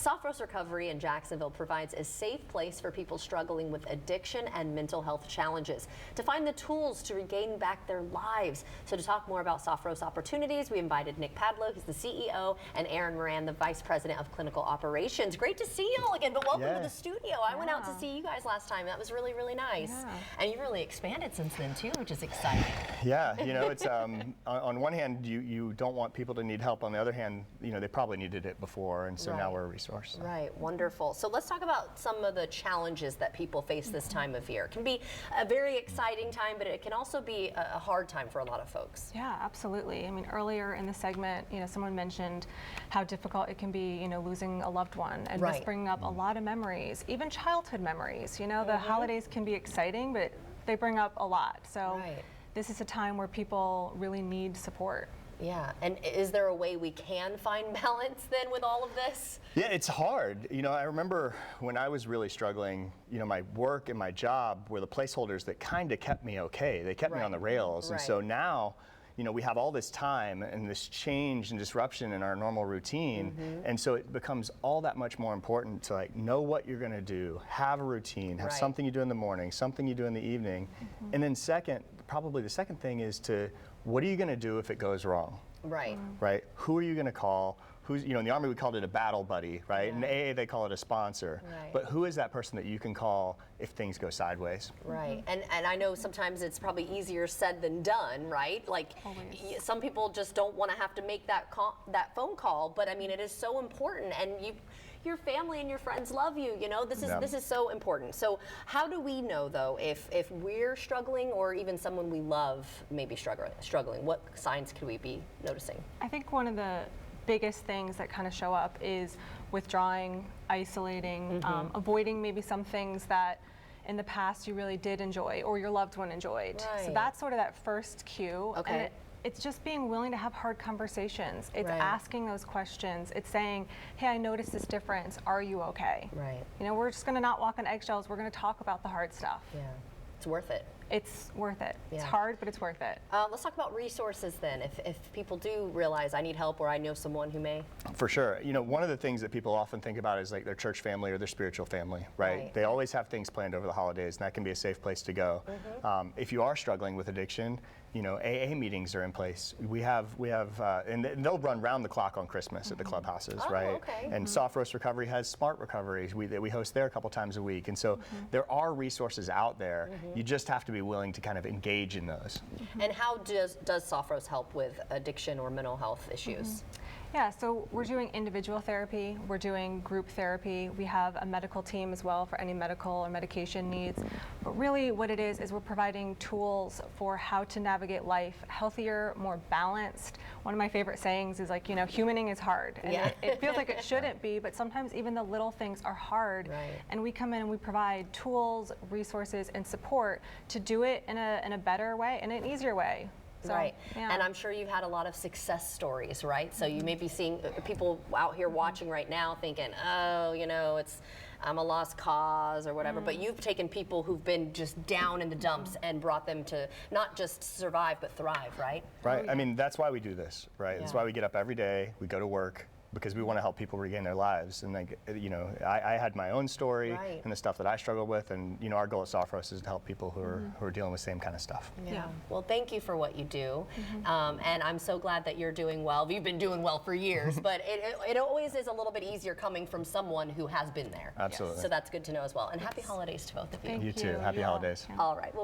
Sophros Recovery in Jacksonville provides a safe place for people struggling with addiction and mental health challenges to find the tools to regain back their lives. So to talk more about Sophros opportunities, we invited Nick Padlow, who's the CEO, and Aaron Moran, the Vice President of Clinical Operations. Great to see y'all again, but welcome to the studio. I went out to see you guys last time. That was really, really nice. And you really expanded since then too, which is exciting. Yeah, you know, it's on one hand, you don't want people to need help. On the other hand, you know, they probably needed it before, and so now we're a resource. So. Right, wonderful. So let's talk about some of the challenges that people face this time of year. It can be a very exciting time, but it can also be a hard time for a lot of folks. Yeah, absolutely. I mean, earlier in the segment, you know, someone mentioned how difficult it can be, you know, losing a loved one, and just bringing up a lot of memories, even childhood memories. You know, the holidays can be exciting, but they bring up a lot. So this is a time where people really need support. Yeah, and is there a way we can find balance then with all of this? Yeah, it's hard. You know, I remember when I was really struggling, you know, my work and my job were the placeholders that kind of kept me okay. They kept me on the rails. And so now, you know, we have all this time and this change and disruption in our normal routine. And so it becomes all that much more important to like know what you're gonna do, have a routine, have something you do in the morning, something you do in the evening. And then second, probably the second thing is to, what are you gonna do if it goes wrong? Right? Who are you gonna call? Who's, you know, in the Army we called it a battle buddy, right? In AA they call it a sponsor. But who is that person that you can call if things go sideways? And I know sometimes it's probably easier said than done, right? Like some people just don't want to have to make that phone call, but I mean it is so important, and your family and your friends love you. You know, this is so important. So how do we know though if we're struggling, or even someone we love may be struggling? What signs could we be noticing? I think one of the biggest things that kind of show up is withdrawing, isolating, avoiding maybe some things that in the past you really did enjoy or your loved one enjoyed. So that's sort of that first cue. And it's just being willing to have hard conversations. It's asking those questions. It's saying, hey, I noticed this difference. Are you okay? You know, we're just gonna not walk on eggshells. We're gonna talk about the hard stuff. It's worth it. It's worth it. It's hard, but it's worth it. Let's talk about resources then. If people do realize I need help or I know someone who may. For sure. You know, one of the things that people often think about is like their church family or their spiritual family, right? They always have things planned over the holidays, and that can be a safe place to go. If you are struggling with addiction, you know, AA meetings are in place. We have, and they'll run round the clock on Christmas at the clubhouses, right? And Sophros Recovery has Smart Recoveries. We host there a couple times a week, and so there are resources out there. You just have to be willing to kind of engage in those. And how does Sophros help with addiction or mental health issues? Yeah, so we're doing individual therapy, we're doing group therapy, we have a medical team as well for any medical or medication needs. But really what it is we're providing tools for how to navigate life healthier, more balanced. One of my favorite sayings is like, you know, humaning is hard. And it feels like it shouldn't be, but sometimes even the little things are hard. And we come in and we provide tools, resources, and support to do it in a better way, in an easier way. So, and I'm sure you've had a lot of success stories, right? So you may be seeing people out here watching right now thinking, oh, you know, I'm a lost cause or whatever, but you've taken people who've been just down in the dumps and brought them to not just survive, but thrive, right? I mean, that's why we do this, right? That's why we get up every day, we go to work, because we want to help people regain their lives. And like, you know, I had my own story and the stuff that I struggled with, and you know, our goal at Sophros is to help people who are dealing with the same kind of stuff. Well, thank you for what you do, and I'm so glad that you're doing well. You've been doing well for years, but it always is a little bit easier coming from someone who has been there. Absolutely. So that's good to know as well. And happy holidays to both of you. Thank you. You too. Happy holidays. All right. Well.